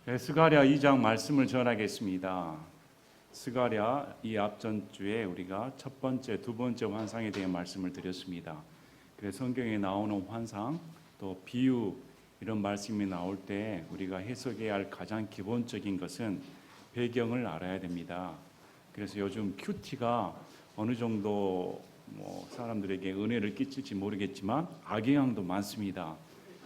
네, 스가랴 2장 말씀을 전하겠습니다. 스가랴 이 앞전 주에 우리가 첫 번째, 두 번째 환상에 대해 말씀을 드렸습니다. 그래서 성경에 나오는 환상, 또 비유 이런 말씀이 나올 때 우리가 해석해야 할 가장 기본적인 것은 배경을 알아야 됩니다. 그래서 요즘 큐티가 어느 정도 사람들에게 은혜를 끼칠지 모르겠지만 악영향도 많습니다.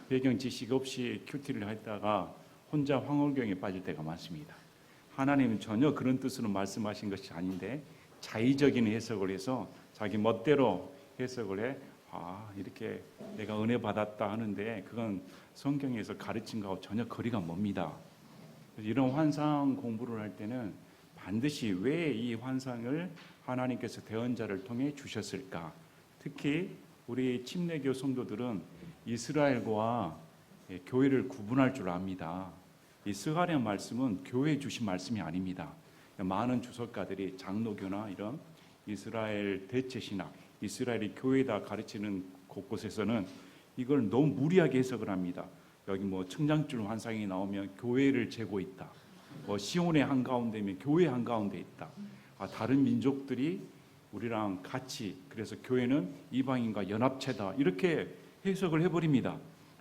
배경 지식 없이 큐티를 했다가 혼자 황홀경에 빠질 때가 많습니다. 하나님은 전혀 그런 뜻으로 말씀하신 것이 아닌데 자의적인 해석을 해서 자기 멋대로 해석을 해 이렇게 내가 은혜 받았다 하는데 그건 성경에서 가르친 것하고 전혀 거리가 멉니다. 이런 환상 공부를 할 때는 반드시 왜 이 환상을 하나님께서 대언자를 통해 주셨을까? 특히 우리 침례교 성도들은 이스라엘과 교회를 구분할 줄 압니다. 이 스가랴 말씀은 교회에 주신 말씀이 아닙니다. 많은 주석가들이 장로교나 이런 이스라엘 대체 신학, 이스라엘이 교회다 가르치는 곳곳에서는 이걸 너무 무리하게 해석을 합니다. 여기 청장줄 환상이 나오면 교회를 재고 있다. 시온의 한가운데면 교회 한가운데 있다. 다른 민족들이 우리랑 같이 그래서 교회는 이방인과 연합체다. 이렇게 해석을 해버립니다.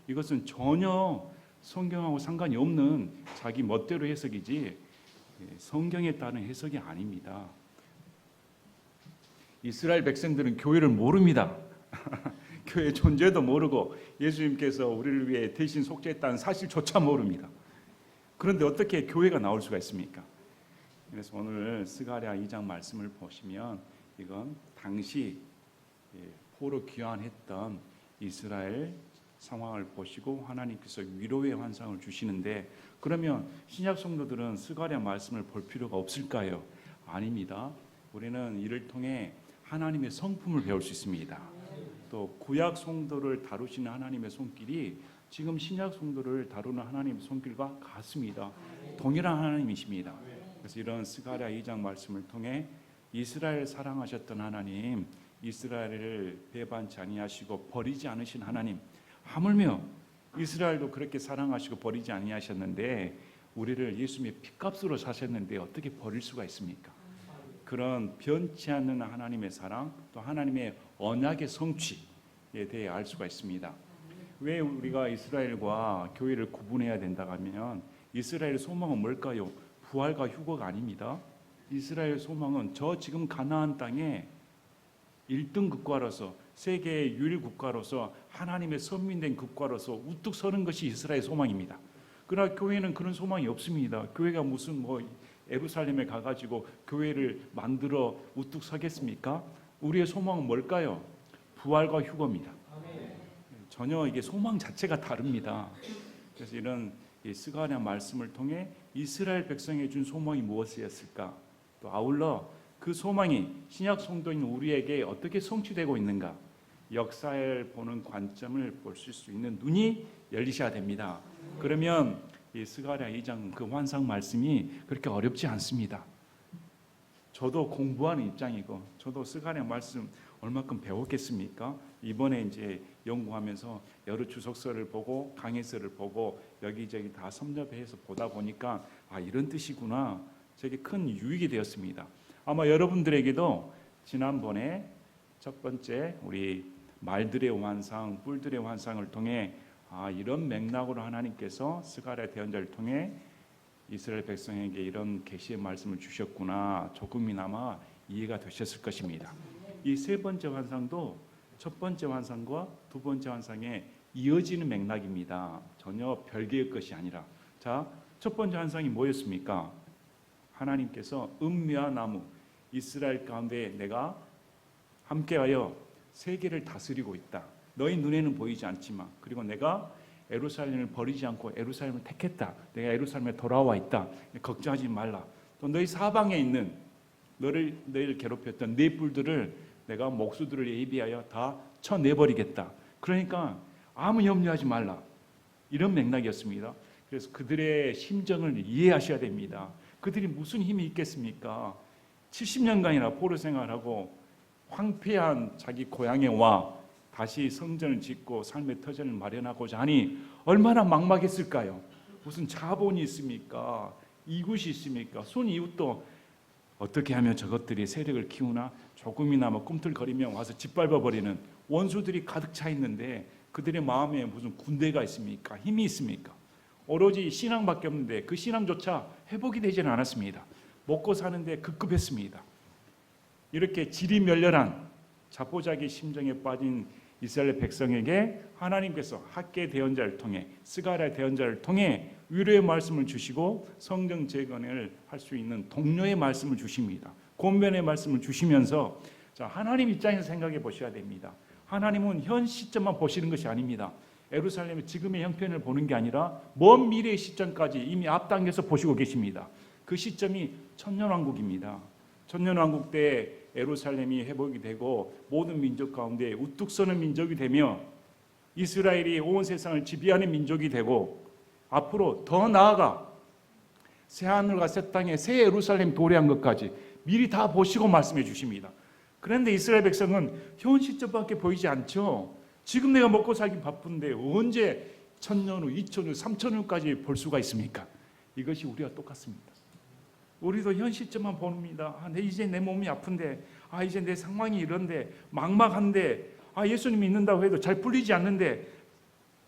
이것은 전혀 성경하고 상관이 없는 자기 멋대로 해석이지 성경에 따른 해석이 아닙니다. 이스라엘 백성들은 교회를 모릅니다. 교회 존재도 모르고 예수님께서 우리를 위해 대신 속죄했다는 사실조차 모릅니다. 그런데 어떻게 교회가 나올 수가 있습니까? 그래서 오늘 스가랴 2장 말씀을 보시면 이건 당시 포로 귀환했던 이스라엘 상황을 보시고 하나님께서 위로의 환상을 주시는데 그러면 신약 성도들은 스가랴 말씀을 볼 필요가 없을까요? 아닙니다. 우리는 이를 통해 하나님의 성품을 배울 수 있습니다. 또 구약 성도를 다루시는 하나님의 손길이 지금 신약 성도를 다루는 하나님의 손길과 같습니다. 동일한 하나님이십니다. 그래서 이런 스가랴 2장 말씀을 통해 이스라엘 사랑하셨던 하나님, 이스라엘을 배반치 아니하시고 버리지 않으신 하나님, 하물며 이스라엘도 그렇게 사랑하시고 버리지 아니하셨는데 우리를 예수님의 핏값으로 사셨는데 어떻게 버릴 수가 있습니까? 그런 변치 않는 하나님의 사랑, 또 하나님의 언약의 성취에 대해 알 수가 있습니다. 왜 우리가 이스라엘과 교회를 구분해야 된다고 하면 이스라엘의 소망은 뭘까요? 부활과 휴거가 아닙니다. 이스라엘의 소망은 저 지금 가나안 땅에 1등 국가로서 세계의 유일 국가로서 하나님의 선민된 국가로서 우뚝 서는 것이 이스라엘의 소망입니다. 그러나 교회는 그런 소망이 없습니다. 교회가 무슨 예루살렘에 가가지고 교회를 만들어 우뚝 서겠습니까? 우리의 소망은 뭘까요? 부활과 휴거입니다. 전혀 이게 소망 자체가 다릅니다. 그래서 이런 스가랴 말씀을 통해 이스라엘 백성에 준 소망이 무엇이었을까? 또 아울러 그 소망이 신약 성도인 우리에게 어떻게 성취되고 있는가? 역사를 보는 관점을 볼 수 있는 눈이 열리셔야 됩니다. 그러면 이 스가랴 2장 그 환상 말씀이 그렇게 어렵지 않습니다. 저도 공부하는 입장이고 저도 스가랴 말씀 얼마큼 배웠겠습니까? 이번에 이제 연구하면서 여러 주석서를 보고 강해서를 보고 여기저기 다 섭렵해서 보다 보니까 이런 뜻이구나. 저게 큰 유익이 되었습니다. 아마 여러분들에게도 지난번에 첫 번째 우리 말들의 환상, 뿔들의 환상을 통해 이런 맥락으로 하나님께서 스가랴 대언자를 통해 이스라엘 백성에게 이런 계시의 말씀을 주셨구나 조금이나마 이해가 되셨을 것입니다. 이 세 번째 환상도 첫 번째 환상과 두 번째 환상에 이어지는 맥락입니다. 전혀 별개의 것이 아니라 첫 번째 환상이 뭐였습니까? 하나님께서 은미와 나무 이스라엘 가운데 내가 함께하여 세계를 다스리고 있다. 너희 눈에는 보이지 않지만 그리고 내가 예루살렘을 버리지 않고 예루살렘을 택했다. 내가 예루살렘에 돌아와 있다. 걱정하지 말라. 또 너희 사방에 있는 너희를 괴롭혔던 네 뿔들을 내가 목수들을 예비하여 다 쳐내버리겠다. 그러니까 아무 염려하지 말라. 이런 맥락이었습니다. 그래서 그들의 심정을 이해하셔야 됩니다. 그들이 무슨 힘이 있겠습니까? 70년간이나 포로 생활하고 황폐한 자기 고향에 와 다시 성전을 짓고 삶의 터전을 마련하고자 하니 얼마나 막막했을까요? 무슨 자본이 있습니까? 이웃이 있습니까? 손 이웃도 어떻게 하면 저것들이 세력을 키우나 조금이나마 꿈틀거리면 와서 짓밟아버리는 원수들이 가득 차 있는데 그들의 마음에 무슨 군대가 있습니까? 힘이 있습니까? 오로지 신앙밖에 없는데 그 신앙조차 회복이 되지는 않았습니다. 먹고 사는데 급급했습니다. 이렇게 지리멸렬한 자포자기 심정에 빠진 이스라엘 백성에게 하나님께서 학계 대언자를 통해 스가랴 대언자를 통해 위로의 말씀을 주시고 성경 재건을 할 수 있는 동료의 말씀을 주십니다. 권면의 말씀을 주시면서 자, 하나님 입장에서 생각해 보셔야 됩니다. 하나님은 현 시점만 보시는 것이 아닙니다. 예루살렘의 지금의 형편을 보는 게 아니라 먼 미래의 시점까지 이미 앞당겨서 보시고 계십니다. 그 시점이 천년왕국입니다. 천년왕국 때 예루살렘이 회복이 되고 모든 민족 가운데 우뚝 서는 민족이 되며 이스라엘이 온 세상을 지배하는 민족이 되고 앞으로 더 나아가 새하늘과 새 땅에 새 예루살렘 도래한 것까지 미리 다 보시고 말씀해 주십니다. 그런데 이스라엘 백성은 현 시점밖에 보이지 않죠. 지금 내가 먹고 살기 바쁜데 언제 1000년 후, 2000년 후, 3000년 후까지 볼 수가 있습니까? 이것이 우리와 똑같습니다. 우리도 현 시점만 봅니다. 이제 내 몸이 아픈데, 이제 내 상황이 이런데, 막막한데, 예수님 믿는다고 해도 잘 풀리지 않는데,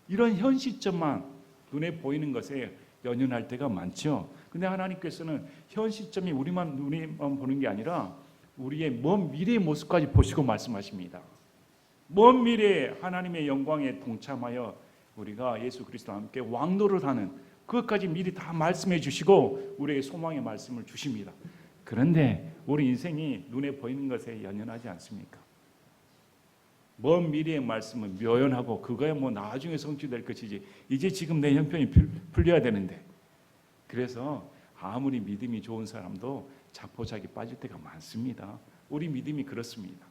이런 현 시점만 눈에 보이는 것에 연연할 때가 많죠. 근데 하나님께서는 현 시점이 우리만 눈에만 보는 게 아니라 우리의 먼 미래의 모습까지 보시고 말씀하십니다. 먼 미래에 하나님의 영광에 동참하여 우리가 예수 그리스도와 함께 왕노를 하는 그것까지 미리 다 말씀해 주시고 우리에게 소망의 말씀을 주십니다. 그런데 우리 인생이 눈에 보이는 것에 연연하지 않습니까? 먼 미래의 말씀은 묘연하고 그거야 뭐 나중에 성취될 것이지 이제 지금 내 형편이 풀려야 되는데 그래서 아무리 믿음이 좋은 사람도 자포자기 빠질 때가 많습니다. 우리 믿음이 그렇습니다.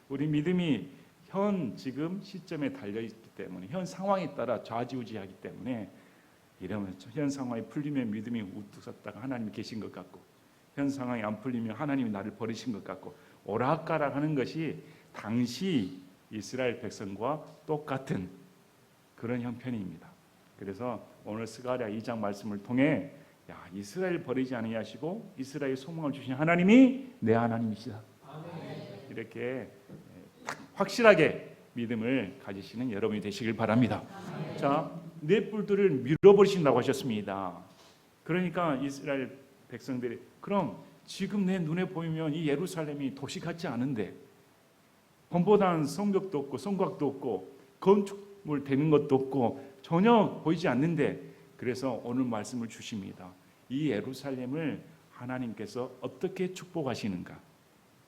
우리 믿음이 현 지금 시점에 달려있기 때문에 현 상황에 따라 좌지우지하기 때문에 이러면 현 상황이 풀리면 믿음이 우뚝 섰다가 하나님이 계신 것 같고 현 상황이 안 풀리면 하나님이 나를 버리신 것 같고 오락가락 하는 것이 당시 이스라엘 백성과 똑같은 그런 형편입니다. 그래서 오늘 스가랴 2장 말씀을 통해 이스라엘 버리지 아니하시고 이스라엘 소망을 주신 하나님이 내 하나님이시다. 이렇게 확실하게 믿음을 가지시는 여러분이 되시길 바랍니다. 자, 내 뿔들을 밀어버리신다고 하셨습니다. 그러니까 이스라엘 백성들이 그럼 지금 내 눈에 보이면 이 예루살렘이 도시 같지 않은데 번번한 성벽도 없고 성곽도 없고 건축물 되는 것도 없고 전혀 보이지 않는데 그래서 오늘 말씀을 주십니다. 이 예루살렘을 하나님께서 어떻게 축복하시는가?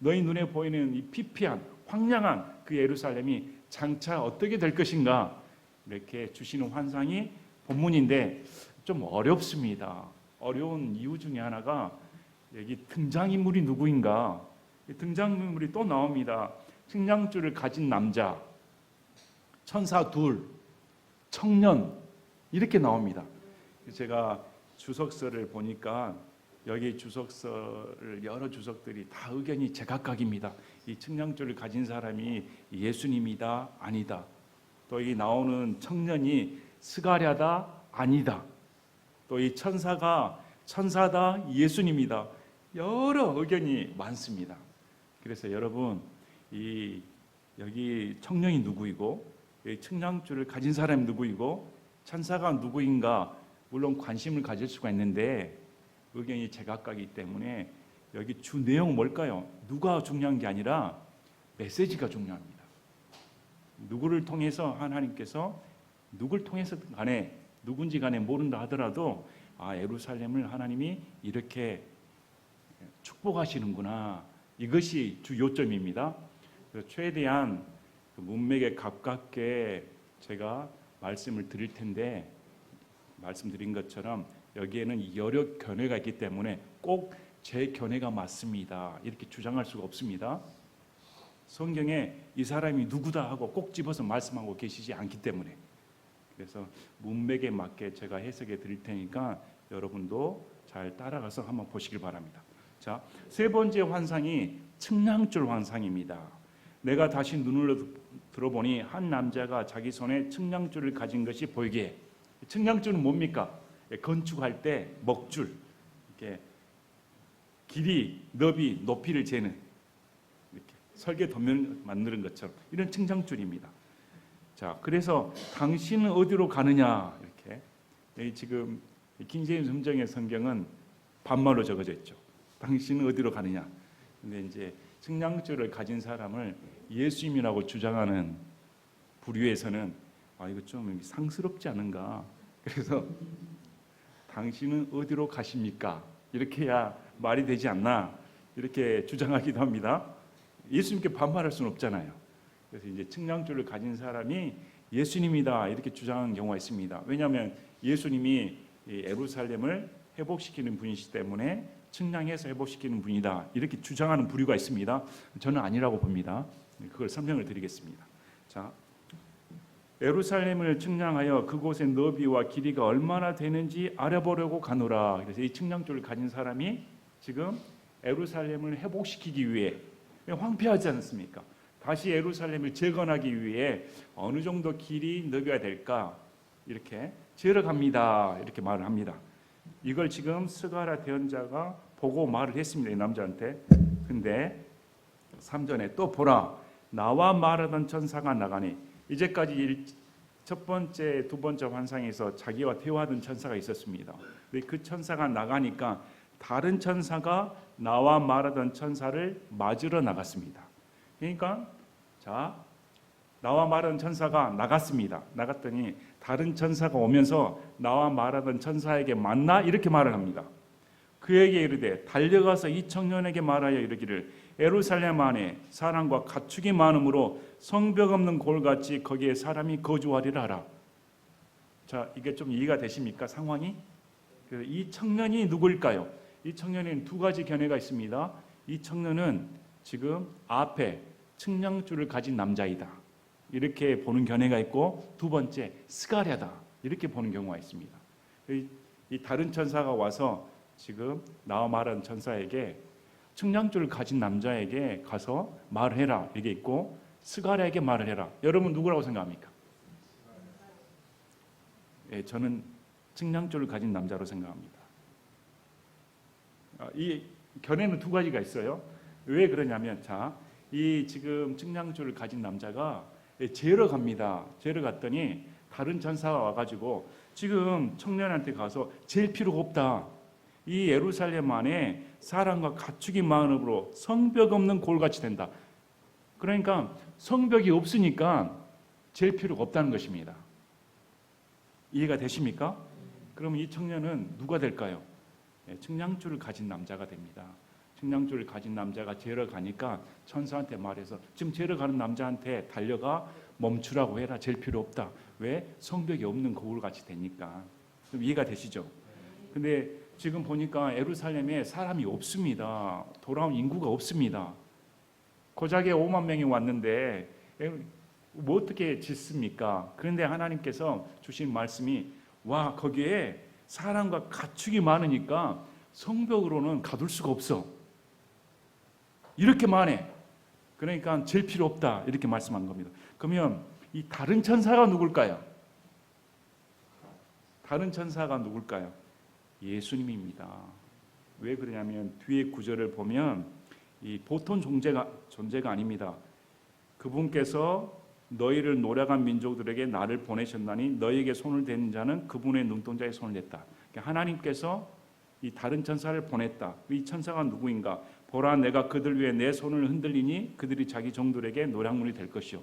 너희 눈에 보이는 이 피폐한 황량한 그 예루살렘이 장차 어떻게 될 것인가? 이렇게 주시는 환상이 본문인데 좀 어렵습니다. 어려운 이유 중에 하나가 여기 등장인물이 누구인가? 등장인물이 또 나옵니다. 측량줄을 가진 남자, 천사 둘, 청년 이렇게 나옵니다. 제가 주석서를 보니까 여기 주석서를 여러 주석들이 다 의견이 제각각입니다. 이 측량줄을 가진 사람이 예수님이다 아니다. 또 이 나오는 청년이 스가랴다 아니다. 또 이 천사가 천사다 예수님이다. 여러 의견이 많습니다. 그래서 여러분 여기 청년이 누구이고 이 측량줄을 가진 사람이 누구이고 천사가 누구인가 물론 관심을 가질 수가 있는데 의견이 제각각이기 때문에 여기 주 내용은 뭘까요? 누가 중요한 게 아니라 메시지가 중요합니다. 누구를 통해서 하나님께서 누굴 통해서 간에 누군지 간에 모른다 하더라도 예루살렘을 하나님이 이렇게 축복하시는구나. 이것이 주 요점입니다. 최대한 문맥에 가깝게 제가 말씀을 드릴 텐데 말씀드린 것처럼 여기에는 여러 견해가 있기 때문에 꼭 제 견해가 맞습니다. 이렇게 주장할 수가 없습니다. 성경에 이 사람이 누구다 하고 꼭 집어서 말씀하고 계시지 않기 때문에 그래서 문맥에 맞게 제가 해석해 드릴 테니까 여러분도 잘 따라가서 한번 보시길 바랍니다. 자, 세 번째 환상이 측량줄 환상입니다. 내가 다시 눈을 들어보니 한 남자가 자기 손에 측량줄을 가진 것이 보이기에 측량줄은 뭡니까? 건축할 때 먹줄, 이렇게 길이, 너비, 높이를 재는 이렇게 설계 도면 만드는 것처럼 이런 측량줄입니다. 자, 그래서 당신은 어디로 가느냐 이렇게 여기 지금 킹제임스 음정의 성경은 반말로 적어져 있죠. 당신은 어디로 가느냐. 근데 이제 측량줄을 가진 사람을 예수님이라고 주장하는 부류에서는 이거 좀 상스럽지 않은가. 그래서 당신은 어디로 가십니까? 이렇게 해야 말이 되지 않나 이렇게 주장하기도 합니다. 예수님께 반말할 수는 없잖아요. 그래서 이제 측량줄을 가진 사람이 예수님이다 이렇게 주장하는 경우가 있습니다. 왜냐하면 예수님이 예루살렘을 회복시키는 분이시기 때문에 측량해서 회복시키는 분이다 이렇게 주장하는 부류가 있습니다. 저는 아니라고 봅니다. 그걸 설명을 드리겠습니다. 자, 예루살렘을 측량하여 그곳의 너비와 길이가 얼마나 되는지 알아보려고 가노라. 그래서 이 측량줄을 가진 사람이 지금 예루살렘을 회복시키기 위해 황폐하지 않습니까? 다시 예루살렘을 재건하기 위해 어느 정도 길이 너비가 될까 이렇게 재러 갑니다 이렇게 말을 합니다. 이걸 지금 스가랴 대언자가 보고 말을 했습니다. 이 남자한테. 근데 3절에 또 보라 나와 말하던 천사가 나가니 이제까지 첫 번째, 두 번째 환상에서 자기와 대화하던 천사가 있었습니다. 근데 그 천사가 나가니까 다른 천사가 나와 말하던 천사를 맞으러 나갔습니다. 그러니까 자, 나와 말하던 천사가 나갔습니다. 나갔더니 다른 천사가 오면서 나와 말하던 천사에게 만나 이렇게 말을 합니다. 그에게 이르되 달려가서 이 청년에게 말하여 이르기를 예루살렘 안에 사람과 가축이 많으므로 성벽 없는 골같이 거기에 사람이 거주하리라 하라. 자, 이게 좀 이해가 되십니까? 상황이? 이 청년이 누구일까요? 이 청년에는 두 가지 견해가 있습니다. 이 청년은 지금 앞에 측량줄을 가진 남자이다 이렇게 보는 견해가 있고, 두 번째 스가랴다 이렇게 보는 경우가 있습니다. 이 다른 천사가 와서 지금 나와 말하는 천사에게 측량줄을 가진 남자에게 가서 말을 해라 이게 있고, 스가랴에게 말을 해라. 여러분 누구라고 생각합니까? 저는 측량줄을 가진 남자로 생각합니다. 이 견해는 두 가지가 있어요. 왜 그러냐면, 자, 이 지금 측량줄을 가진 남자가 재러 갑니다. 재러 갔더니 다른 천사가 와가지고 지금 청년한테 가서 잴 필요가 없다. 이 예루살렘 안에 사람과 가축이 많으므로 성벽 없는 골같이 된다. 그러니까 성벽이 없으니까 잴 필요가 없다는 것입니다. 이해가 되십니까? 그럼 이 청년은 누가 될까요? 측량줄을 가진 남자가 됩니다. 측량줄을 가진 남자가 재러 가니까 천사한테 말해서 지금 재러 가는 남자한테 달려가 멈추라고 해라. 잴 필요 없다. 왜? 성벽이 없는 거울같이 되니까. 그럼 이해가 되시죠? 근데 지금 보니까 예루살렘에 사람이 없습니다. 돌아온 인구가 없습니다. 고작에 5만 명이 왔는데 뭐 어떻게 짓습니까? 그런데 하나님께서 주신 말씀이, 와, 거기에 사람과 가축이 많으니까 성벽으로는 가둘 수가 없어. 이렇게 많아. 그러니까 잴 필요 없다 이렇게 말씀한 겁니다. 그러면 이 다른 천사가 누굴까요? 다른 천사가 누굴까요? 예수님입니다. 왜 그러냐면 뒤에 구절을 보면 이 보통 존재가 아닙니다. 그분께서 너희를 노력한 민족들에게 나를 보내셨나니 너희에게 손을 댄 자는 그분의 눈동자에 손을 댔다. 그러니까 하나님께서 이 다른 천사를 보냈다. 이 천사가 누구인가? 보라, 내가 그들 위에 내 손을 흔들리니 그들이 자기 종들에게 노량물이 될 것이요.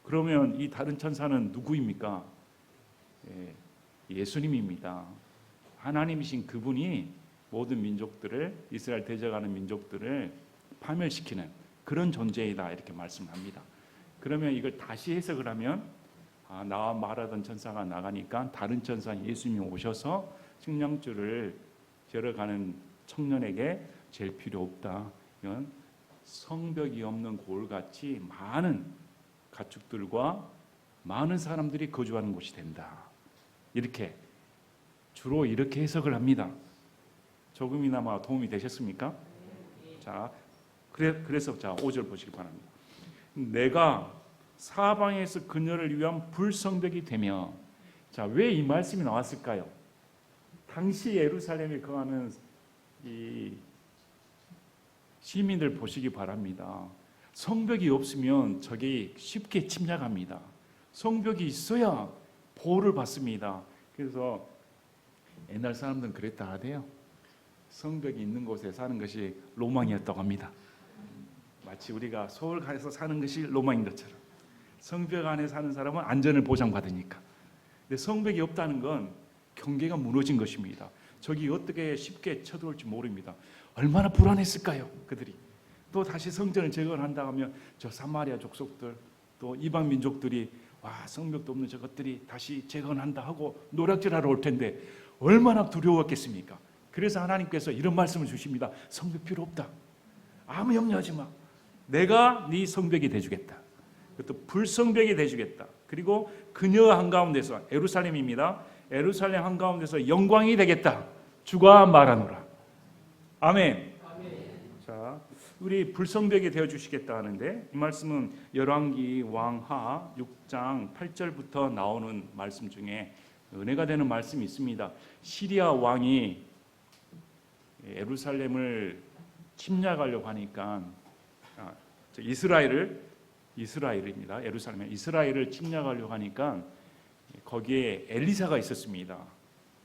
그러면 이 다른 천사는 누구입니까? 예수님입니다. 하나님이신 그분이 모든 민족들을, 이스라엘 대적하는 민족들을 파멸시키는 그런 존재이다 이렇게 말씀합니다. 그러면 이걸 다시 해석을 하면, 나와 말하던 천사가 나가니까 다른 천사 예수님이 오셔서 측량줄을 재러 가는 청년에게 잴 필요 없다. 이건 성벽이 없는 골같이 많은 가축들과 많은 사람들이 거주하는 곳이 된다. 이렇게 주로 이렇게 해석을 합니다. 조금이나마 도움이 되셨습니까? 자, 그래서 자 5절 보시기 바랍니다. 내가 사방에서 그녀를 위한 불성벽이 되며 자, 왜 이 말씀이 나왔을까요? 당시 예루살렘에 거하는 이 시민들 보시기 바랍니다. 성벽이 없으면 적이 쉽게 침략합니다. 성벽이 있어야 보호를 받습니다. 그래서 옛날 사람들은 그랬다 하대요. 성벽이 있는 곳에 사는 것이 로망이었다고 합니다. 마치 우리가 서울 가서 사는 것이 로망인 것처럼 성벽 안에 사는 사람은 안전을 보장받으니까. 근데 성벽이 없다는 건 경계가 무너진 것입니다. 적이 어떻게 쉽게 쳐들어올지 모릅니다. 얼마나 불안했을까요? 그들이 또 다시 성전을 재건한다 하면 저 사마리아 족속들 또 이방 민족들이 와, 성벽도 없는 저것들이 다시 재건한다 하고 노략질하러 올 텐데 얼마나 두려웠겠습니까? 그래서 하나님께서 이런 말씀을 주십니다. 성벽 필요 없다. 아무 염려하지 마. 내가 네 성벽이 돼주겠다. 그것도 불성벽이 돼주겠다. 그리고 그녀 한가운데서, 예루살렘입니다. 예루살렘 한가운데서 영광이 되겠다. 주가 말하노라. 아멘. 자, 우리 불성벽이 되어주시겠다 하는데 이 말씀은 열왕기 왕하 6장 8절부터 나오는 말씀 중에 은혜가 되는 말씀이 있습니다. 시리아 왕이 예루살렘을 침략하려고 하니까 이스라엘입니다. 예루살렘에 이스라엘을 침략하려고 하니까 거기에 엘리사가 있었습니다.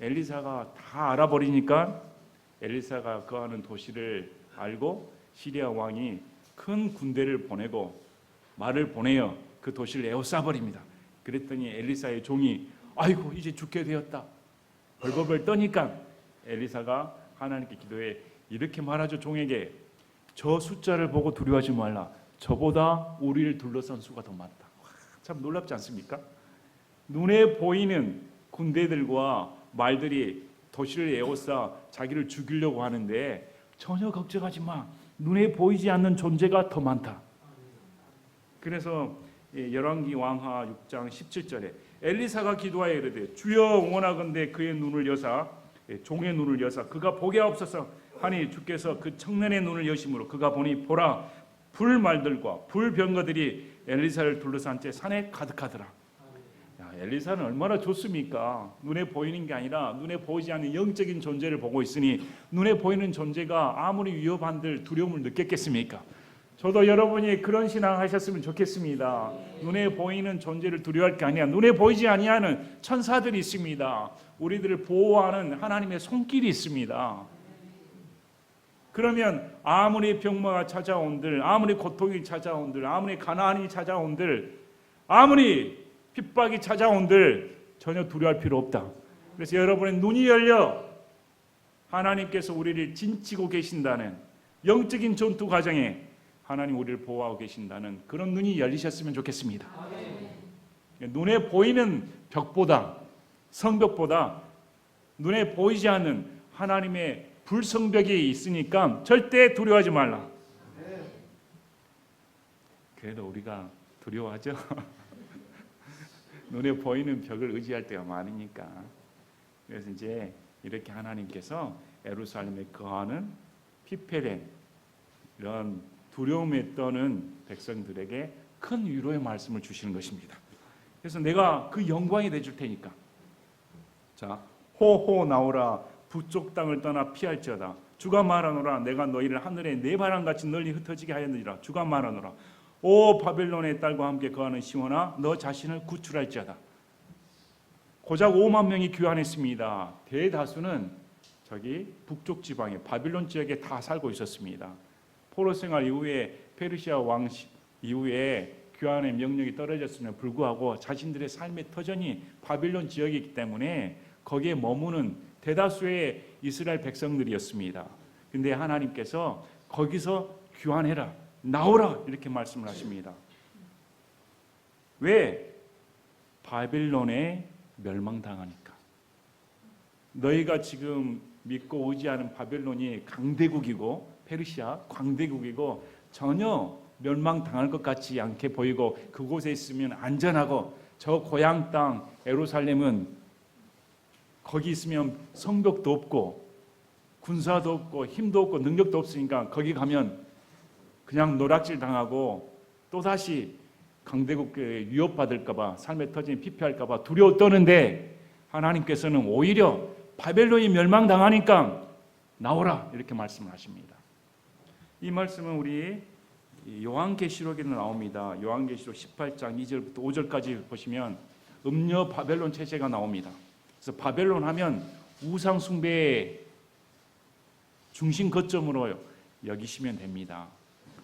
엘리사가 다 알아버리니까 엘리사가 거하는 도시를 알고 시리아 왕이 큰 군대를 보내고 말을 보내어 그 도시를 에워싸버립니다. 그랬더니 엘리사의 종이 아이고 이제 죽게 되었다. 벌벌벌 떠니까 엘리사가 하나님께 기도해 이렇게 말하죠. 종에게 저 숫자를 보고 두려워하지 말라. 저보다 우리를 둘러싼 수가 더 많다. 참 놀랍지 않습니까? 눈에 보이는 군대들과 말들이 도시를 에워싸 자기를 죽이려고 하는데 전혀 걱정하지 마. 눈에 보이지 않는 존재가 더 많다. 그래서 열왕기 왕하 6장 17절에 엘리사가 기도하여 이르되 주여 원하건대 그의 눈을 여사 종의 눈을 여사 그가 보게 하옵소서 하니 주께서 그 청년의 눈을 여심으로 그가 보니 보라 불말들과 불병거들이 엘리사를 둘러싼 채 산에 가득하더라. 엘리사는 얼마나 좋습니까? 눈에 보이는 게 아니라 눈에 보이지 않는 영적인 존재를 보고 있으니 눈에 보이는 존재가 아무리 위협한들 두려움을 느꼈겠습니까? 저도 여러분이 그런 신앙 하셨으면 좋겠습니다. 눈에 보이는 존재를 두려워할 게 아니라 눈에 보이지 아니하는 천사들이 있습니다. 우리들을 보호하는 하나님의 손길이 있습니다. 그러면 아무리 병마가 찾아온들, 아무리 고통이 찾아온들, 아무리 가난이 찾아온들, 아무리 핍박이 찾아온들 전혀 두려워할 필요 없다. 그래서 여러분의 눈이 열려 하나님께서 우리를 진치고 계신다는 영적인 전투 과정에 하나님 우리를 보호하고 계신다는 그런 눈이 열리셨으면 좋겠습니다. 눈에 보이는 벽보다 성벽보다 눈에 보이지 않는 하나님의 불성벽이 있으니까 절대 두려워하지 말라. 그래도 우리가 두려워하죠. 눈에 보이는 벽을 의지할 때가 많으니까. 그래서 이제 이렇게 하나님께서 예루살렘에 거하는 피페렘 이런 두려움에 떠는 백성들에게 큰 위로의 말씀을 주시는 것입니다. 그래서 내가 그 영광이 되줄 테니까 자 호호 나오라 북쪽 땅을 떠나 피할지어다. 주가 말하노라 내가 너희를 하늘에 네 바람같이 널리 흩어지게 하였느니라. 주가 말하노라 오 바벨론의 딸과 함께 거하는 시온아 너 자신을 구출할지어다. 고작 5만 명이 귀환했습니다. 대다수는 저기 북쪽 지방에 바빌론 지역에 다 살고 있었습니다. 포로 생활 이후에 페르시아 왕 이후에 귀환의 명령이 떨어졌음에도 불구하고 자신들의 삶의 터전이 바빌론 지역이기 때문에 거기에 머무는 대다수의 이스라엘 백성들이었습니다. 근데 하나님께서 거기서 귀환해라 나오라 이렇게 말씀을 하십니다. 왜? 바빌론에 멸망당하니까. 너희가 지금 믿고 의지하는 바빌론이 강대국이고 페르시아 광대국이고 전혀 멸망당할 것 같지 않게 보이고 그곳에 있으면 안전하고 저 고향 땅 예루살렘은 거기 있으면 성벽도 없고 군사도 없고 힘도 없고 능력도 없으니까 거기 가면 그냥 노략질 당하고 또다시 강대국에 위협받을까 봐 삶의 터전이 피폐할까 봐 두려워 떠는데 하나님께서는 오히려 바벨론이 멸망당하니까 나오라 이렇게 말씀을 하십니다. 이 말씀은 우리 요한계시록에도 나옵니다. 요한계시록 18장 2절부터 5절까지 보시면 음녀 바벨론 체제가 나옵니다. 그래서 바벨론 하면 우상 숭배의 중심 거점으로 여기시면 됩니다.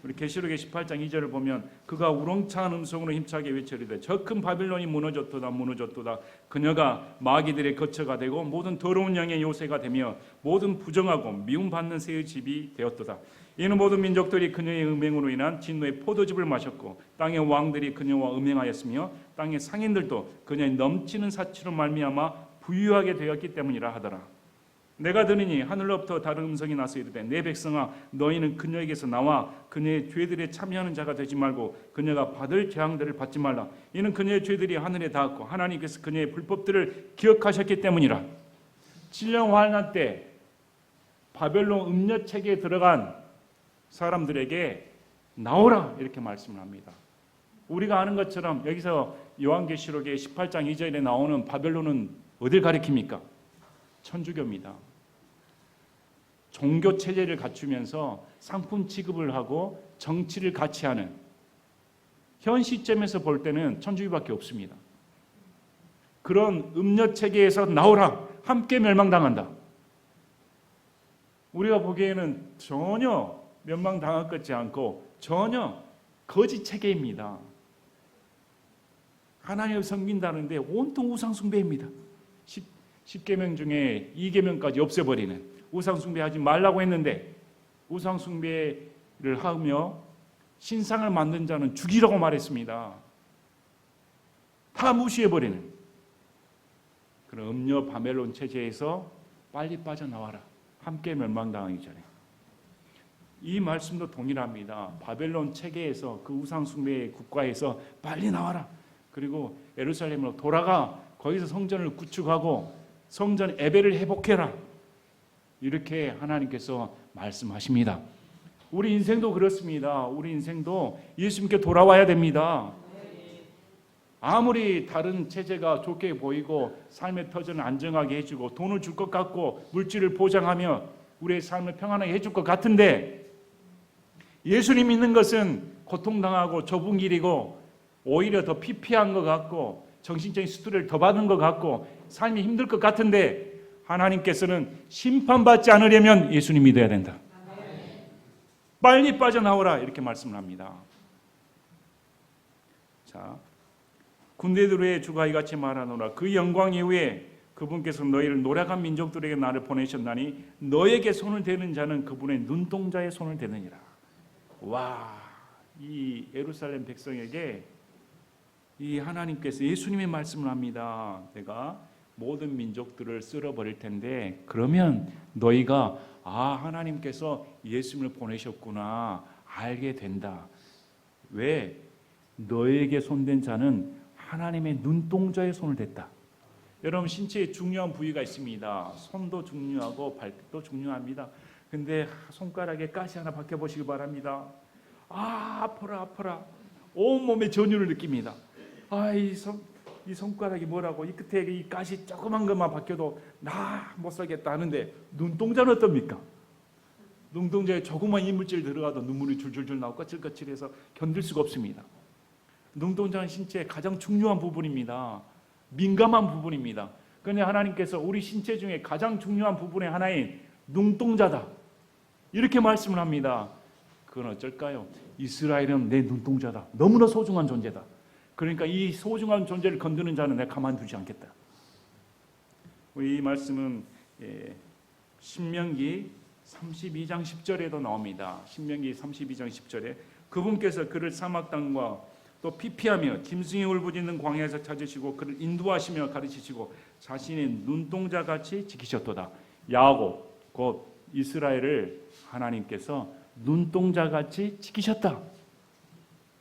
우리 계시록의 18장 2절을 보면 그가 우렁찬 음성으로 힘차게 외치리되 저 큰 바빌론이 무너졌도다 무너졌도다. 그녀가 마귀들의 거처가 되고 모든 더러운 영의 요새가 되며 모든 부정하고 미움받는 새의 집이 되었도다. 이는 모든 민족들이 그녀의 음행으로 인한 진노의 포도즙을 마셨고 땅의 왕들이 그녀와 음행하였으며 땅의 상인들도 그녀의 넘치는 사치로 말미암아 부유하게 되었기 때문이라 하더라. 내가 들으니 하늘로부터 다른 음성이 나서 이르되 내 백성아 너희는 그녀에게서 나와 그녀의 죄들에 참여하는 자가 되지 말고 그녀가 받을 재앙들을 받지 말라. 이는 그녀의 죄들이 하늘에 닿았고 하나님께서 그녀의 불법들을 기억하셨기 때문이라. 7년 환난 때 바벨론 음녀 체계에 들어간 사람들에게 나오라 이렇게 말씀을 합니다. 우리가 아는 것처럼 여기서 요한계시록의 18장 2절에 나오는 바벨론은 어딜 가리킵니까? 천주교입니다. 종교 체제를 갖추면서 상품 취급을 하고 정치를 같이 하는, 현 시점에서 볼 때는 천주교밖에 없습니다. 그런 음녀 체계에서 나오라, 함께 멸망당한다. 우리가 보기에는 전혀 멸망당할 것 같지 않고 전혀 거짓 체계입니다. 하나님을 섬긴다는데 온통 우상 숭배입니다. 10계명 중에 2계명까지 없애버리는, 우상 숭배하지 말라고 했는데 우상 숭배를 하며 신상을 만든 자는 죽이라고 말했습니다. 다 무시해버리는 그런 음녀 바벨론 체제에서 빨리 빠져나와라, 함께 멸망당하기 전에. 이 말씀도 동일합니다. 바벨론 체계에서, 그 우상 숭배의 국가에서 빨리 나와라. 그리고 예루살렘으로 돌아가 거기서 성전을 구축하고 성전 예배를 회복해라. 이렇게 하나님께서 말씀하십니다. 우리 인생도 그렇습니다. 우리 인생도 예수님께 돌아와야 됩니다. 아무리 다른 체제가 좋게 보이고 삶의 터전을 안정하게 해주고 돈을 줄 것 같고 물질을 보장하며 우리의 삶을 평안하게 해줄 것 같은데, 예수님 믿는 것은 고통당하고 좁은 길이고 오히려 더 피폐한 것 같고 정신적인 스트레스를 더 받는 것 같고 삶이 힘들 것 같은데, 하나님께서는 심판받지 않으려면 예수님 믿어야 된다. 빨리 빠져나오라 이렇게 말씀을 합니다. 자, 군대들의 주가 이같이 말하노라. 그 영광 이후에 그분께서 너희를 노력한 민족들에게 나를 보내셨나니 너에게 손을 대는 자는 그분의 눈동자에 손을 대느니라. 와, 이 예루살렘 백성에게 이 하나님께서 예수님의 말씀을 합니다. 내가 모든 민족들을 쓸어버릴 텐데 그러면 너희가 하나님께서 예수님을 보내셨구나 알게 된다. 왜? 너에게 손댄 자는 하나님의 눈동자에 손을 댔다. 여러분, 신체에 중요한 부위가 있습니다. 손도 중요하고 발도 중요합니다. 근데 손가락에 가시 하나 박혀 보시기 바랍니다. 아파라. 온몸에 전율을 느낍니다. 이 손가락이 뭐라고, 이 끝에 이 가시 조그만 것만 박혀도 나 못 살겠다 하는데, 눈동자는 어떻습니까? 눈동자에 조그만 이물질 들어가도 눈물이 줄줄줄 나오고 거칠거칠해서 견딜 수가 없습니다. 눈동자는 신체의 가장 중요한 부분입니다. 민감한 부분입니다. 그런데 하나님께서 우리 신체 중에 가장 중요한 부분의 하나인 눈동자다, 이렇게 말씀을 합니다. 그건 어쩔까요? 이스라엘은 내 눈동자다. 너무나 소중한 존재다. 그러니까 이 소중한 존재를 건드는 자는 내가 가만두지 않겠다. 이 말씀은 신명기 32장 10절에도 나옵니다. 신명기 32장 10절에 그분께서 그를 사막 땅과 또 피피하며 짐승이 울부짖는 광야에서 찾으시고 그를 인도하시며 가르치시고 자신의 눈동자같이 지키셨도다. 야곱 곧 이스라엘을 하나님께서 눈동자같이 지키셨다.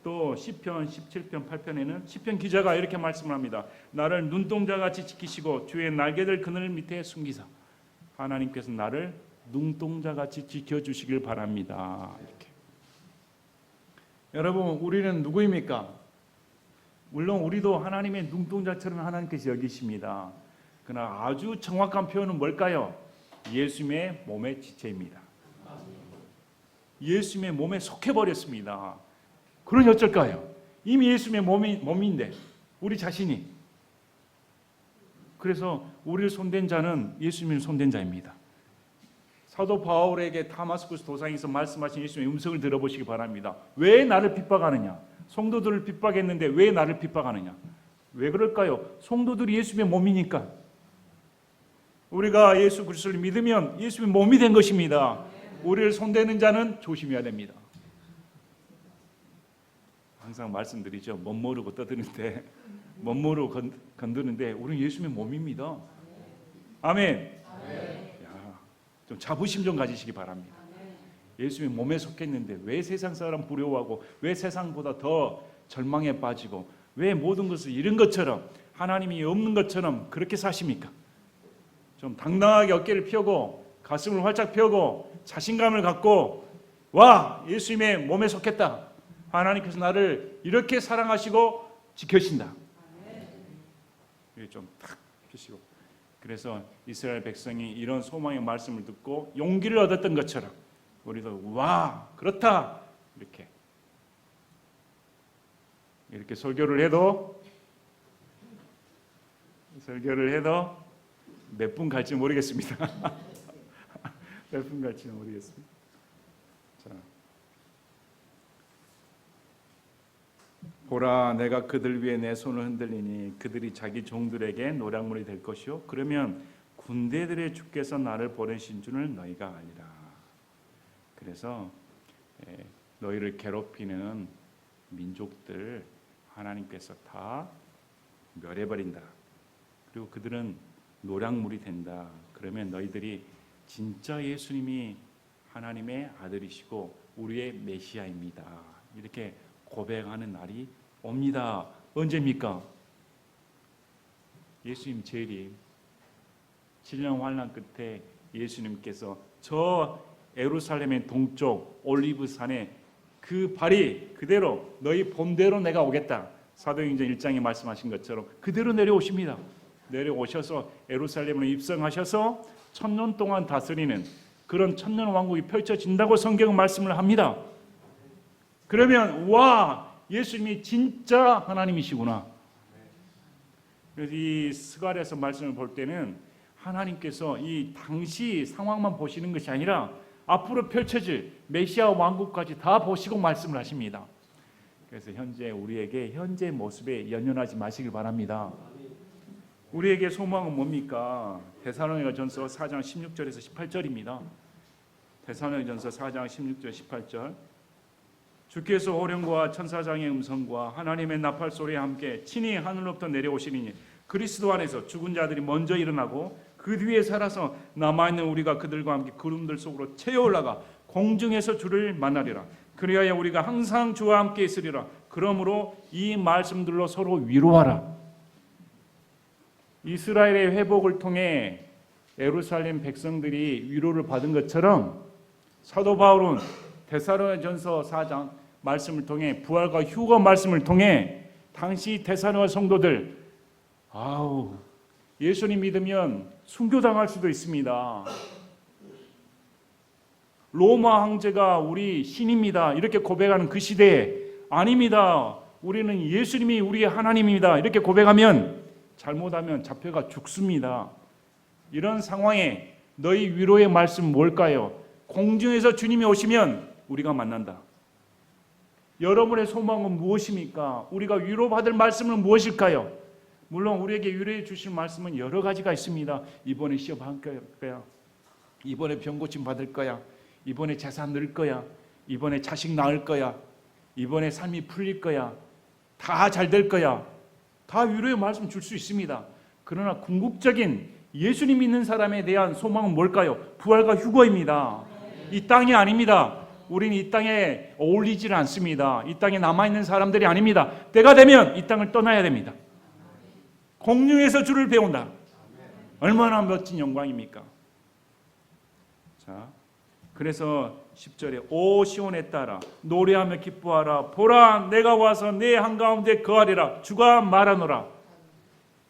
또 시편 17편 8편에는 시편 기자가 이렇게 말씀을 합니다. 나를 눈동자같이 지키시고 주의 날개들 그늘 밑에 숨기사. 하나님께서 나를 눈동자같이 지켜주시길 바랍니다. 이렇게. 여러분, 우리는 누구입니까? 물론 우리도 하나님의 눈동자처럼 하나님께서 여기십니다. 그러나 아주 정확한 표현은 뭘까요? 예수님의 몸의 지체입니다. 예수님의 몸에 속해버렸습니다. 그러니 어쩔까요? 이미 예수님의 몸인데 우리 자신이. 그래서 우리를 손댄 자는 예수님을 손댄 자입니다. 사도 바울에게 다마스쿠스 도상에서 말씀하신 예수님의 음성을 들어보시기 바랍니다. 왜 나를 핍박하느냐? 성도들을 핍박했는데 왜 나를 핍박하느냐? 왜 그럴까요? 성도들이 예수님의 몸이니까. 우리가 예수 그리스도를 믿으면 예수님의 몸이 된 것입니다. 우리를 손대는 자는 조심해야 됩니다. 항상 말씀드리죠. 못 모르고 떠드는데, 못 모르고 건드는데 우리는 예수님의 몸입니다. 아멘. 좀 자부심 좀 가지시기 바랍니다. 예수님의 몸에 속했는데 왜 세상 사람 부러워하고 왜 세상보다 더 절망에 빠지고 왜 모든 것을 잃은 것처럼 하나님이 없는 것처럼 그렇게 사십니까? 좀 당당하게 어깨를 펴고 가슴을 활짝 펴고 자신감을 갖고 와 예수님의 몸에 속했다. 하나님께서 나를 이렇게 사랑하시고 지켜신다. 이게 좀 탁 펴시고. 그래서 이스라엘 백성이 이런 소망의 말씀을 듣고 용기를 얻었던 것처럼 우리도 와 그렇다 이렇게 설교를 해도 몇 분 갈지 모르겠습니다. 몇 분 갈지는 모르겠습니다. 자, 보라 내가 그들 위에 내 손을 흔들리니 그들이 자기 종들에게 노략물이 될 것이요 그러면 군대들의 주께서 나를 보내신 줄을 너희가 아니라. 그래서 너희를 괴롭히는 민족들 하나님께서 다 멸해버린다. 그리고 그들은 노략물이 된다. 그러면 너희들이 진짜 예수님이 하나님의 아들이시고 우리의 메시아입니다. 이렇게 고백하는 날이 옵니다. 언제입니까? 예수님 재림 7년 환난 끝에 예수님께서 저 예루살렘의 동쪽 올리브산에 그 발이 그대로 너희 본대로 내가 오겠다. 사도행전 1장에 말씀하신 것처럼 그대로 내려오십니다. 내려오셔서 예루살렘으로 입성하셔서 1000년 동안 다스리는 그런 천년 왕국이 펼쳐진다고 성경은 말씀을 합니다. 그러면 와 예수님이 진짜 하나님이시구나. 그래서 이 스가랴서 말씀을 볼 때는 하나님께서 이 당시 상황만 보시는 것이 아니라 앞으로 펼쳐질 메시아 왕국까지 다 보시고 말씀을 하십니다. 그래서 현재 우리에게 현재 모습에 연연하지 마시길 바랍니다. 우리에게 소망은 뭡니까? 데살로니가전서 4장 16절에서 18절입니다. 데살로니가전서 4장 16절 18절 주께서 호령과 천사장의 음성과 하나님의 나팔 소리와 함께 친히 하늘로부터 내려오시리니 그리스도 안에서 죽은 자들이 먼저 일어나고 그 뒤에 살아서 남아있는 우리가 그들과 함께 구름들 속으로 채워 올라가 공중에서 주를 만나리라. 그리하여 우리가 항상 주와 함께 있으리라. 그러므로 이 말씀들로 서로 위로하라. 이스라엘의 회복을 통해 예루살렘 백성들이 위로를 받은 것처럼 사도 바울은 데살로니가전서 4장 말씀을 통해 부활과 휴거 말씀을 통해 당시 데살로니가 성도들 예수님 믿으면 순교당할 수도 있습니다. 로마 황제가 우리 신입니다. 이렇게 고백하는 그 시대에 아닙니다. 우리는 예수님이 우리의 하나님입니다. 이렇게 고백하면 잘못하면 잡혀가 죽습니다. 이런 상황에 너희 위로의 말씀 뭘까요? 공중에서 주님이 오시면 우리가 만난다. 여러분의 소망은 무엇입니까? 우리가 위로받을 말씀은 무엇일까요? 물론 우리에게 위로해 주실 말씀은 여러 가지가 있습니다. 이번에 시험 할 거야. 이번에 병 고침 받을 거야. 이번에 재산 늘 거야. 이번에 자식 낳을 거야. 이번에 삶이 풀릴 거야. 다 잘 될 거야. 다 위로의 말씀 줄 수 있습니다. 그러나 궁극적인 예수님 믿는 사람에 대한 소망은 뭘까요? 부활과 휴거입니다. 이 땅이 아닙니다. 우리는 이 땅에 어울리질 않습니다. 이 땅에 남아있는 사람들이 아닙니다. 때가 되면 이 땅을 떠나야 됩니다. 공중에서 주를 배운다. 얼마나 멋진 영광입니까? 자, 그래서 10절에 오 시온에 따라 노래하며 기뻐하라. 보라 내가 와서 내 한가운데 거하리라. 주가 말하노라.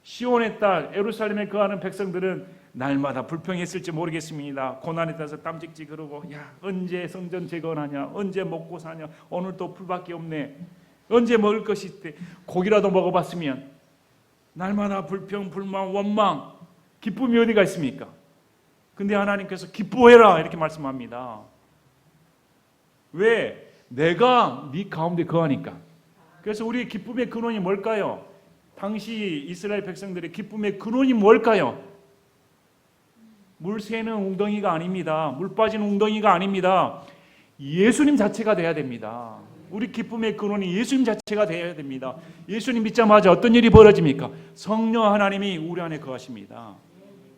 시온의 딸 예루살렘에 거하는 백성들은 날마다 불평했을지 모르겠습니다. 고난에 따라서 땀찍찍 그러고, 야, 언제 성전 재건하냐, 언제 먹고 사냐, 오늘 또 풀밖에 없네, 언제 먹을 것이 있대, 고기라도 먹어봤으면. 날마다 불평, 불만, 원망, 기쁨이 어디가 있습니까? 근데 하나님께서 기뻐해라 이렇게 말씀합니다. 왜? 내가 네 가운데 거하니까. 그래서 우리의 기쁨의 근원이 뭘까요? 당시 이스라엘 백성들의 기쁨의 근원이 뭘까요? 물 새는 웅덩이가 아닙니다. 물 빠진 웅덩이가 아닙니다. 예수님 자체가 돼야 됩니다. 우리 기쁨의 근원이 예수님 자체가 돼야 됩니다. 예수님 믿자마자 어떤 일이 벌어집니까? 성령 하나님이 우리 안에 거하십니다.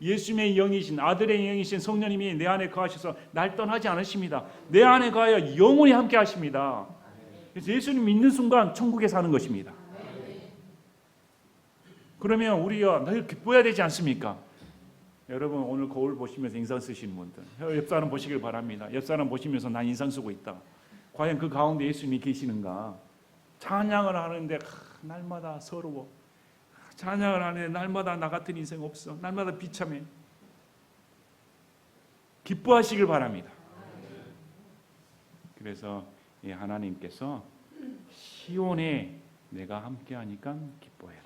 예수님의 영이신, 아들의 영이신 성령님이 내 안에 거하셔서 날 떠나지 않으십니다. 내 안에 거하여 영원히 함께 하십니다. 그래서 예수님 믿는 순간 천국에 사는 것입니다. 그러면 우리가 늘 기뻐해야 되지 않습니까? 여러분, 오늘 거울 보시면서 인상 쓰시는 분들, 옆 사람 보시길 바랍니다. 옆 사람 보시면서 난 인상 쓰고 있다. 과연 그 가운데 예수님이 계시는가? 찬양을 하는데 날마다 서러워. 찬양을 하는데 날마다 나 같은 인생 없어. 날마다 비참해. 기뻐하시길 바랍니다. 그래서 하나님께서 시온에 내가 함께하니까 기뻐해라.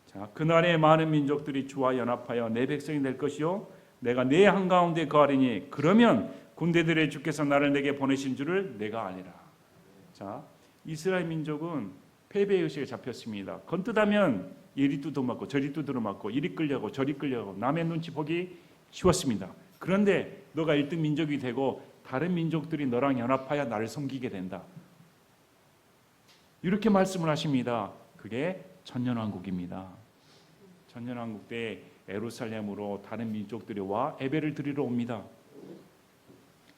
자, 그날에 많은 민족들이 주와 연합하여 내 백성이 될 것이요 내가 내 한가운데 거하리니 그러면 군대들의 주께서 나를 내게 보내신 줄을 내가 알리라. 자, 이스라엘 민족은 패배의식에 잡혔습니다. 건뜻하면 이리 두드러맞고 저리 두드러맞고 이리 끌려고 저리 끌려고 남의 눈치 보기 쉬웠습니다. 그런데 너가 1등 민족이 되고 다른 민족들이 너랑 연합하여 나를 섬기게 된다. 이렇게 말씀을 하십니다. 그게 천년왕국입니다. 천년왕국 때 예루살렘으로 다른 민족들이 와 예배를 드리러 옵니다.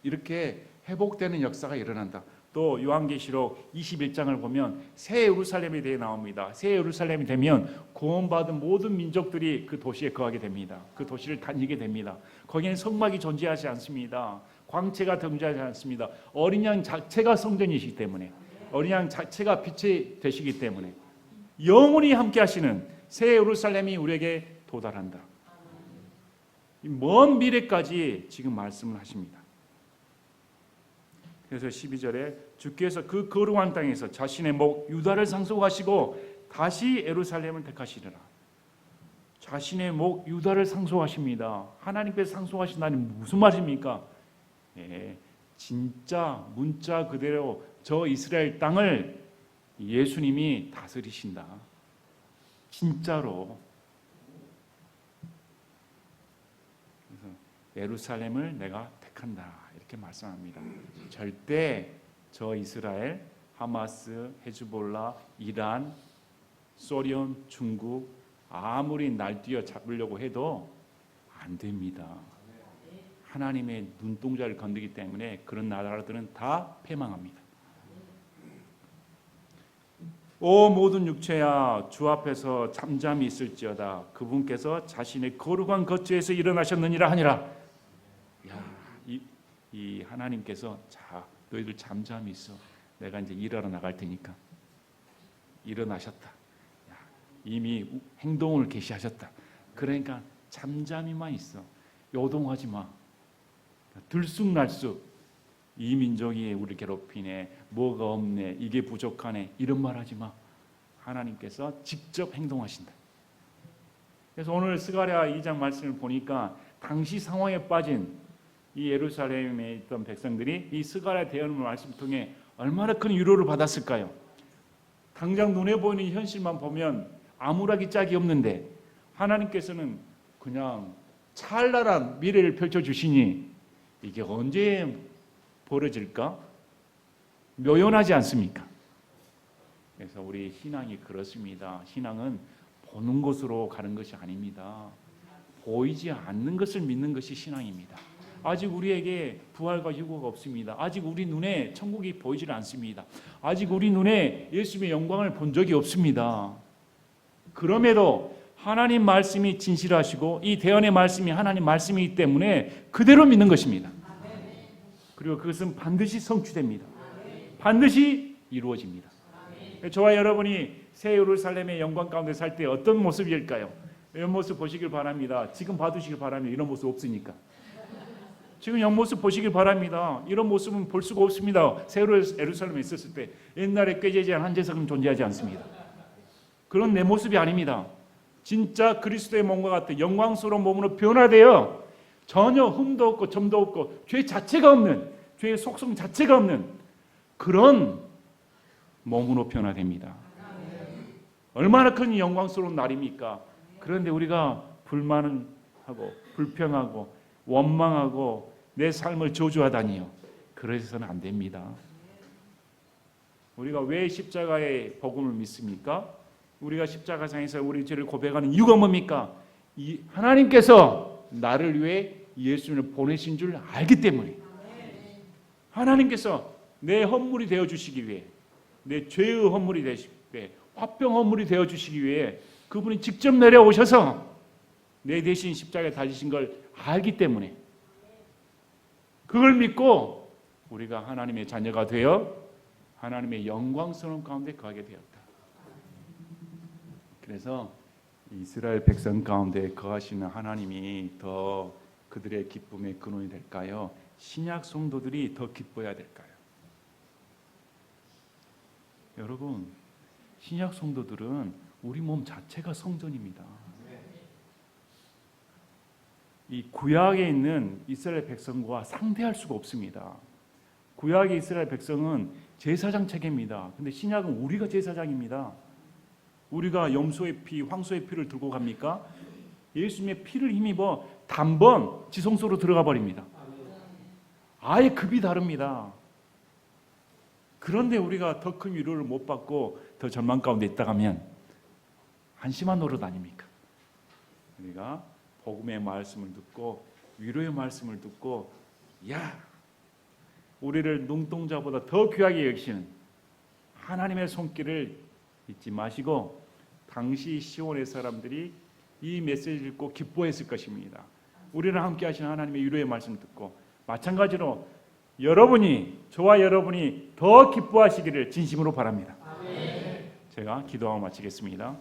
이렇게 회복되는 역사가 일어난다. 또 요한계시록 21장을 보면 새 예루살렘에 대해 나옵니다. 새 예루살렘이 되면 구원받은 모든 민족들이 그 도시에 거하게 됩니다. 그 도시를 다니게 됩니다. 거기에는 성막이 존재하지 않습니다. 광채가 존재하지 않습니다. 어린 양 자체가 성전이시기 때문에, 어린 양 자체가 빛이 되시기 때문에 영원히 함께 하시는 새 예루살렘이 우리에게 도달한다. 먼 미래까지 지금 말씀을 하십니다. 그래서 12절에 주께서 그 거룩한 땅에서 자신의 목 유다를 상속하시고 다시 예루살렘을 택하시리라. 자신의 목 유다를 상속하십니다. 하나님께서 상속하신다니 무슨 말입니까? 진짜 문자 그대로 저 이스라엘 땅을 예수님이 다스리신다. 진짜로. 그래서 예루살렘을 내가 택한다. 이렇게 말씀합니다. 절대 저 이스라엘, 하마스, 헤즈볼라, 이란, 소련, 중국 아무리 날뛰어 잡으려고 해도 안 됩니다. 하나님의 눈동자를 건드기 때문에 그런 나라들은 다 패망합니다. 오 모든 육체야 주 앞에서 잠잠히 있을지어다. 그분께서 자신의 거룩한 거처에서 일어나셨느니라 하니라. 이 하나님께서 자 너희들 잠잠히 있어. 내가 이제 일하러 나갈 테니까. 일어나셨다. 이미 행동을 개시하셨다. 그러니까 잠잠히만 있어. 요동하지 마. 들쑥날쑥 이 민족이 우리 괴롭히네, 뭐가 없네, 이게 부족하네 이런 말 하지 마. 하나님께서 직접 행동하신다. 그래서 오늘 스가랴 2장 말씀을 보니까 당시 상황에 빠진 이 예루살렘에 있던 백성들이 이 스가랴 대언 말씀을 통해 얼마나 큰 위로를 받았을까요? 당장 눈에 보이는 현실만 보면 아무락이 짝이 없는데 하나님께서는 그냥 찰나란 미래를 펼쳐주시니 이게 언제 벌어질까? 묘연하지 않습니까? 그래서 우리 신앙이 그렇습니다. 신앙은 보는 것으로 가는 것이 아닙니다. 보이지 않는 것을 믿는 것이 신앙입니다. 아직 우리에게 부활과 휴거가 없습니다. 아직 우리 눈에 천국이 보이질 않습니다. 아직 우리 눈에 예수님의 영광을 본 적이 없습니다. 그럼에도 하나님 말씀이 진실하시고 이 대언의 말씀이 하나님 말씀이기 때문에 그대로 믿는 것입니다. 그리고 그것은 반드시 성취됩니다. 반드시 이루어집니다. 저와 여러분이 새 예루살렘의 영광 가운데 살 때 어떤 모습일까요? 이런 모습 보시길 바랍니다. 지금 봐두시길 바랍니다. 이런 모습 없으니까. 지금 옆모습 보시길 바랍니다. 이런 모습은 볼 수가 없습니다. 새 예루살렘에 있었을 때 옛날에 꾀재재한 한제석은 존재하지 않습니다. 그런 내 모습이 아닙니다. 진짜 그리스도의 몸과 같은 영광스러운 몸으로 변화되어 전혀 흠도 없고 점도 없고 죄 자체가 없는, 죄의 속성 자체가 없는 그런 몸으로 변화됩니다. 얼마나 큰 영광스러운 날입니까? 그런데 우리가 불만하고 불평하고 원망하고 내 삶을 저주하다니요. 그래서는 안 됩니다. 우리가 왜 십자가의 복음을 믿습니까? 우리가 십자가상에서 우리 죄를 고백하는 이유가 뭡니까? 하나님께서 나를 위해 예수님을 보내신 줄 알기 때문에, 하나님께서 내 헌물이 되어주시기 위해, 내 죄의 헌물이 되시기 위해, 화병 헌물이 되어주시기 위해 그분이 직접 내려오셔서 내 대신 십자가에 달리신 걸 알기 때문에, 그걸 믿고 우리가 하나님의 자녀가 되어 하나님의 영광스러운 가운데 거하게 되었다. 그래서 이스라엘 백성 가운데 거하시는 하나님이 더 그들의 기쁨의 근원이 될까요? 신약 성도들이 더 기뻐해야 될까요? 여러분, 신약 성도들은 우리 몸 자체가 성전입니다. 이 구약에 있는 이스라엘 백성과 상대할 수가 없습니다. 구약의 이스라엘 백성은 제사장 체계입니다. 근데 신약은 우리가 제사장입니다. 우리가 염소의 피, 황소의 피를 들고 갑니까? 예수님의 피를 힘입어 단번 지성소로 들어가 버립니다. 아예 급이 다릅니다. 그런데 우리가 더 큰 위로를 못 받고 더 절망 가운데 있다 가면 한심한 노릇 아닙니까? 우리가 복음의 말씀을 듣고 위로의 말씀을 듣고, 야, 우리를 눈동자보다 더 귀하게 여기시는 하나님의 손길을 잊지 마시고, 당시 시온의 사람들이 이 메시지를 듣고 기뻐했을 것입니다. 우리랑 함께 하시는 하나님의 위로의 말씀을 듣고 마찬가지로 저와 여러분이 더 기뻐하시기를 진심으로 바랍니다. 제가 기도하고 마치겠습니다.